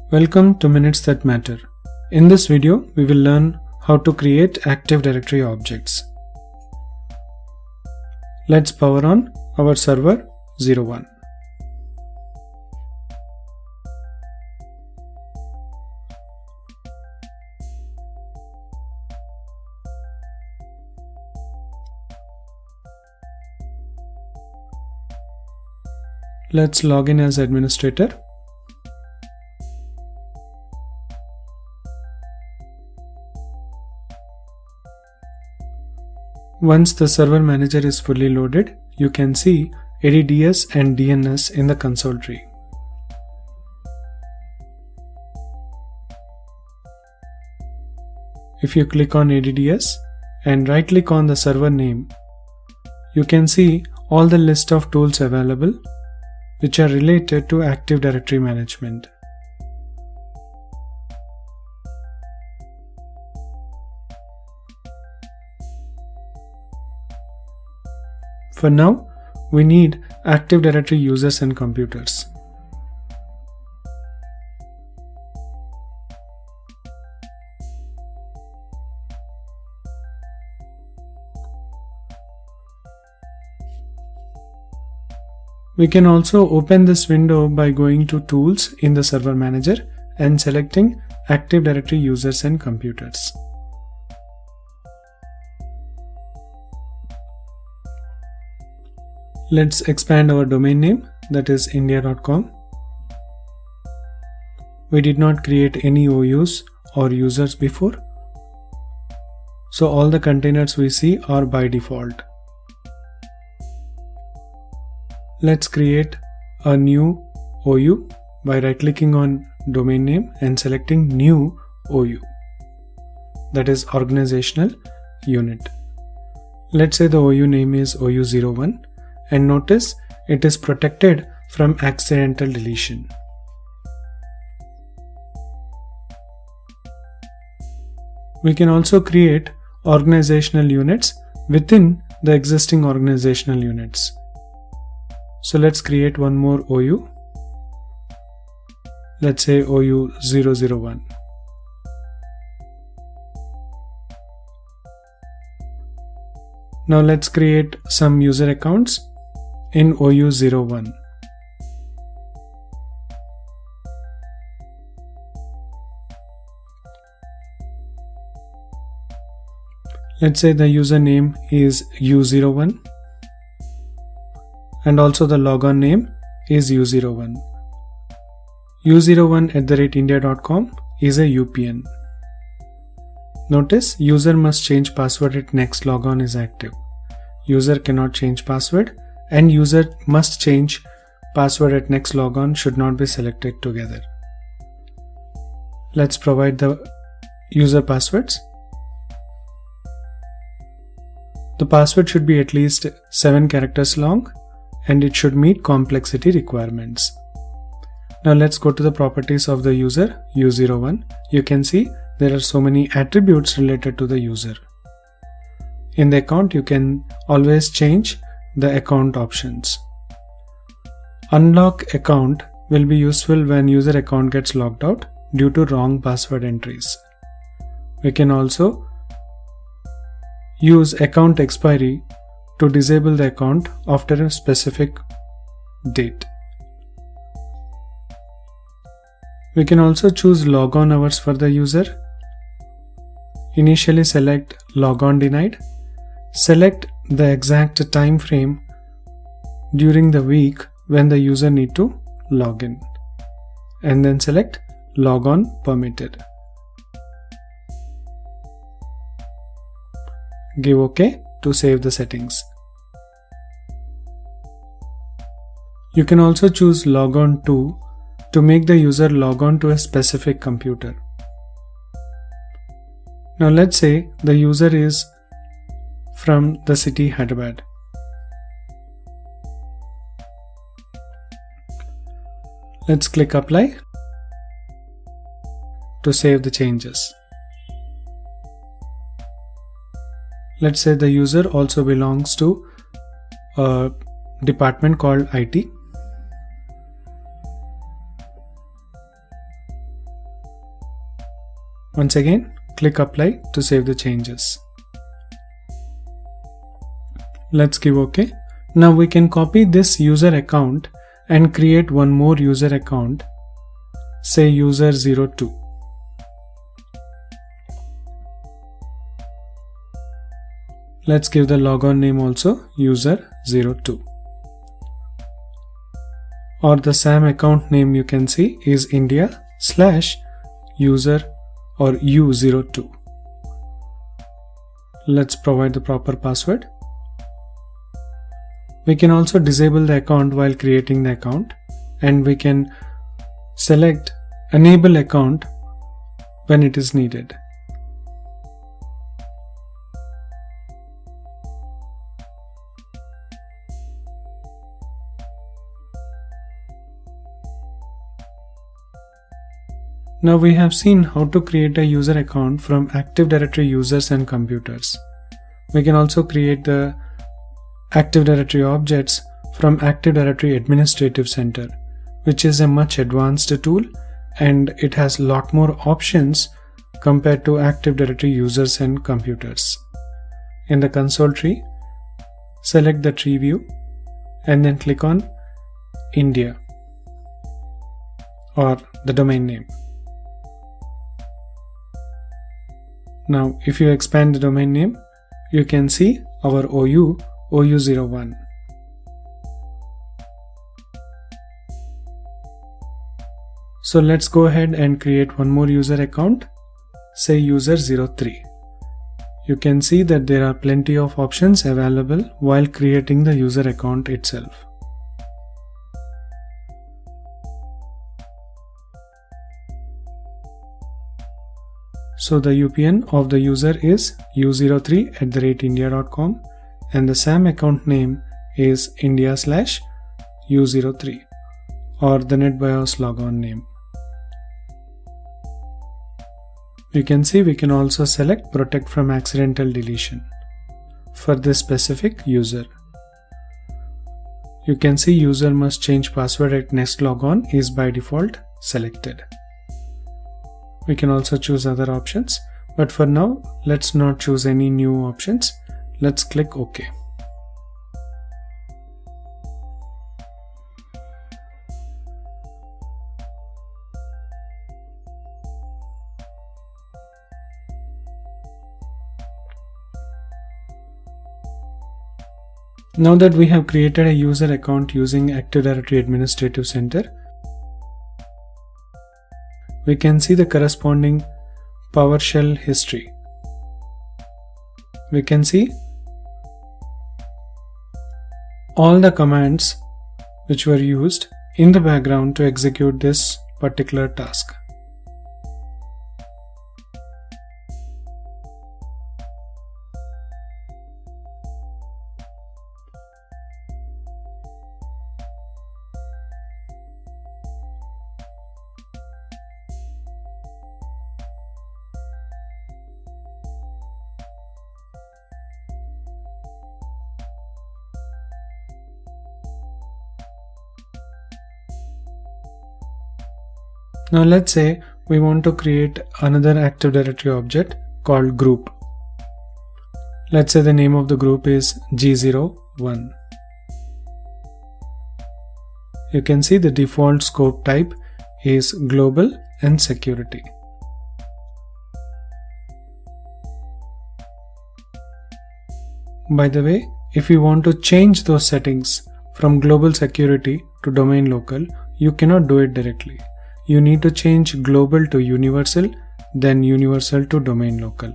Welcome to Minutes That Matter. In this video, we will learn how to create Active Directory objects. Let's power on our server 01. Let's log in as administrator. Once the server manager is fully loaded, you can see ADDS and DNS in the console tree. If you click on ADDS and right click on the server name, you can see all the list of tools available which are related to Active Directory management. For now, we need Active Directory users and computers. We can also open this window by going to Tools in the Server Manager and selecting Active Directory users and computers. Let's expand our domain name, that is india.com. We did not create any OUs or users before, so all the containers we see are by default. Let's create a new OU by right-clicking on domain name and selecting New OU, that is Organizational Unit. Let's say the OU name is OU01. And notice it is protected from accidental deletion. We can also create organizational units within the existing organizational units. So let's create one more OU. Let's say OU001. Now let's create some user accounts in OU01. Let's say the username is U01 and also the logon name is U01. U01@india.com is a UPN. Notice user must change password at next logon is active. User cannot change password and user must change password at next logon should not be selected together. Let's provide the user passwords. The password should be at least 7 characters long and it should meet complexity requirements. Now let's go to the properties of the user U01. You can see there are so many attributes related to the user. In the account, you can always change the account options. Unlock account will be useful when user account gets logged out due to wrong password entries. We can also use account expiry to disable the account after a specific date. We can also choose logon hours for the user. Initially select logon denied. Select the exact time frame during the week when the user need to log in. And then select logon permitted. Give OK to save the settings. You can also choose logon to make the user log on to a specific computer. Now let's say the user is from the city Hyderabad. Let's click apply to save the changes. Let's say the user also belongs to a department called IT. Once again, click apply to save the changes. Let's give OK. Now we can copy this user account and create one more user account, say user02. Let's give the logon name also user02. Or the SAM account name you can see is India/user or U02. Let's provide the proper password. We can also disable the account while creating the account, and we can select enable account when it is needed. Now we have seen how to create a user account from Active Directory users and computers. We can also create the Active Directory objects from Active Directory Administrative Center, which is a much advanced tool and it has a lot more options compared to Active Directory users and computers. In the console tree, select the tree view and then click on India or the domain name. Now if you expand the domain name, you can see our OU01. So let's go ahead and create one more user account, say user03. You can see that there are plenty of options available while creating the user account itself. So the UPN of the user is u03@india.com and the SAM account name is India/u03 or the NetBIOS logon name. You can see we can also select protect from accidental deletion for this specific user. You can see user must change password at next logon is by default selected. We can also choose other options, but for now, let's not choose any new options. Let's click OK. Now that we have created a user account using Active Directory Administrative Center, we can see the corresponding PowerShell history. We can see all the commands which were used in the background to execute this particular task. Now let's say we want to create another Active Directory object called group. Let's say the name of the group is G01. You can see the default scope type is global and security. By the way, if you want to change those settings from global security to domain local, you cannot do it directly. You need to change global to universal, then universal to domain local.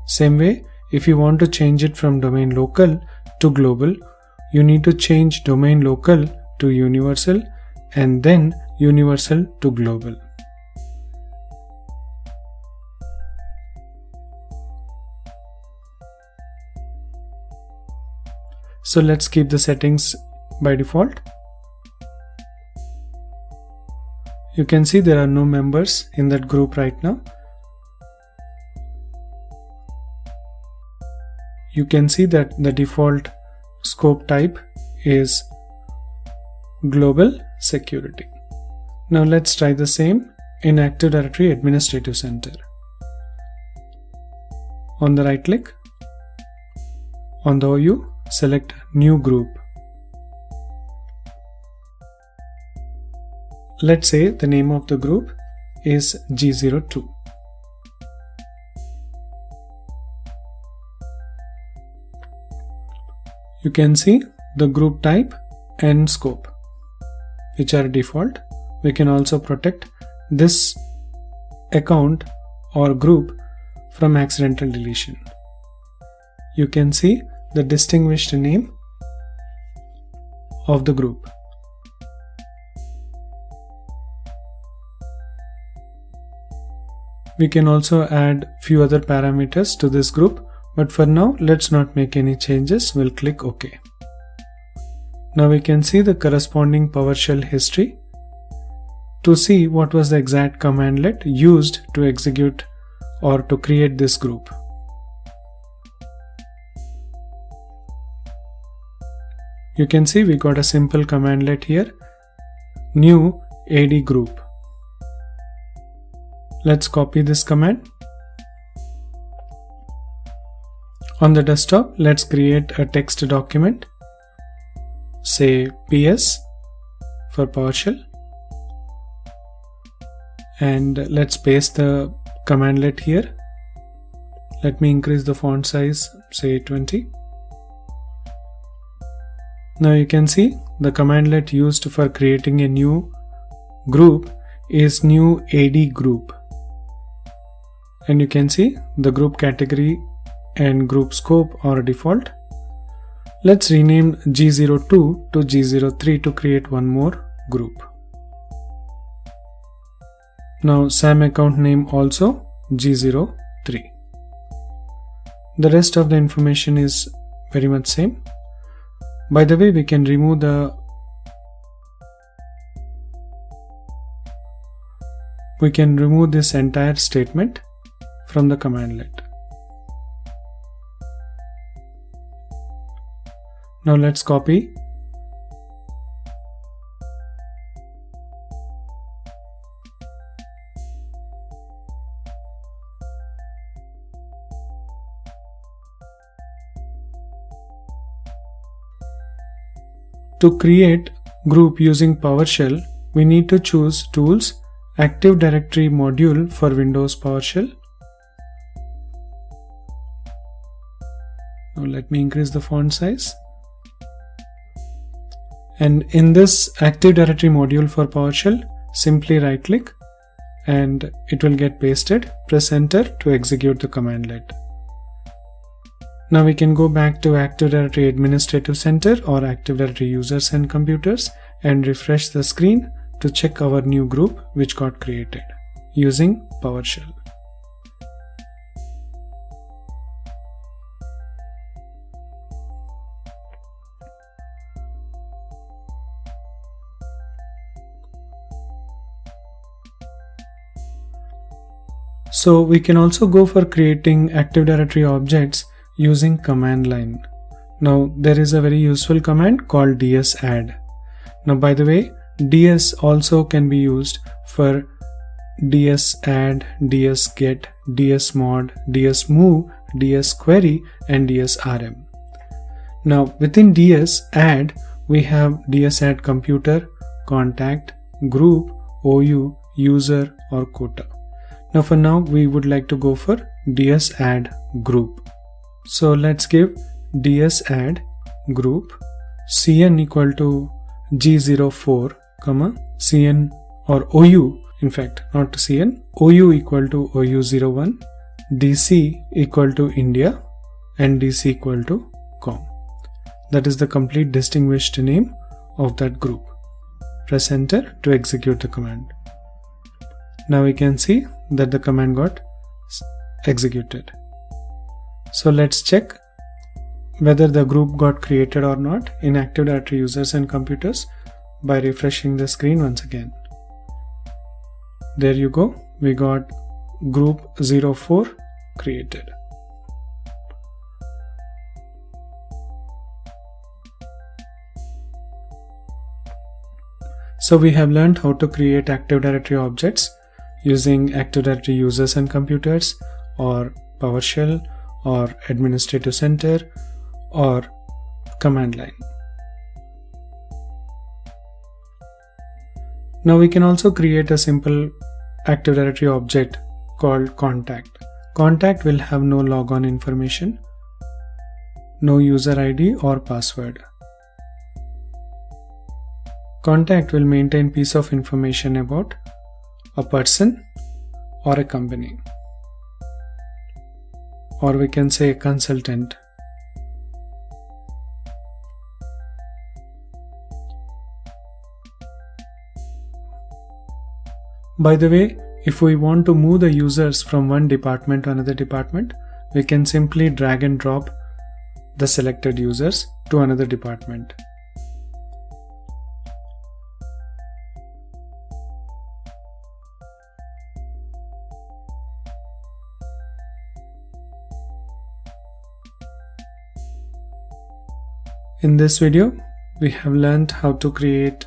Same way, if you want to change it from domain local to global, you need to change domain local to universal and then universal to global. So let's keep the settings by default. You can see there are no members in that group right now. You can see that the default scope type is global security. Now let's try the same in Active Directory Administrative Center. On the right click, on the OU, select new group. Let's say the name of the group is G02. You can see the group type and scope, which are default. We can also protect this account or group from accidental deletion. You can see the distinguished name of the group. We can also add few other parameters to this group, but for now let's not make any changes. We'll click OK. Now we can see the corresponding PowerShell history to see what was the exact commandlet used to execute or to create this group. You can see we got a simple commandlet here, new AD group. Let's copy this command. On the desktop, let's create a text document, say PS for PowerShell, and let's paste the commandlet here. Let me increase the font size, say 20. Now you can see the commandlet used for creating a new group is new AD group. And you can see the group category and group scope are default. Let's rename G02 to G03 to create one more group. Now SAM account name also G03. The rest of the information is very much same. By the way, we can remove this entire statement from the commandlet. Now let's copy to create group using PowerShell. We need to choose Tools, Active Directory module for Windows PowerShell. Now let me increase the font size. And in this Active Directory module for PowerShell, simply right click and it will get pasted. Press enter to execute the commandlet. Now we can go back to Active Directory Administrative Center or Active Directory Users and Computers and refresh the screen to check our new group which got created using PowerShell. So we can also go for creating Active Directory objects using command line. Now there is a very useful command called dsadd. Now by the way, ds also can be used for dsadd, dsget, dsmod, dsmove, dsquery and dsrm. Now within dsadd we have dsadd computer, contact, group, OU, user or quota. Now for now we would like to go for dsadd group. So let's give dsadd group cn equal to G04, cn or OU, in fact not cn, OU equal to OU01, DC equal to India and DC equal to com. That is the complete distinguished name of that group. Press enter to execute the command. Now we can see that the command got executed. So let's check whether the group got created or not in Active Directory Users and Computers by refreshing the screen once again. There you go, we got group 04 created. So we have learned how to create Active Directory objects using Active Directory Users and Computers or PowerShell or administrative center or command line. Now we can also create a simple Active Directory object called contact. Contact will have no logon information, no user ID or password. Contact will maintain piece of information about a person or a company, or we can say a consultant. By the way, if we want to move the users from one department to another department, we can simply drag and drop the selected users to another department. In this video, we have learned how to create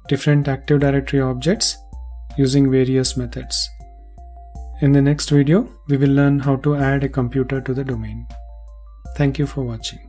different Active Directory objects using various methods. In the next video, we will learn how to add a computer to the domain. Thank you for watching.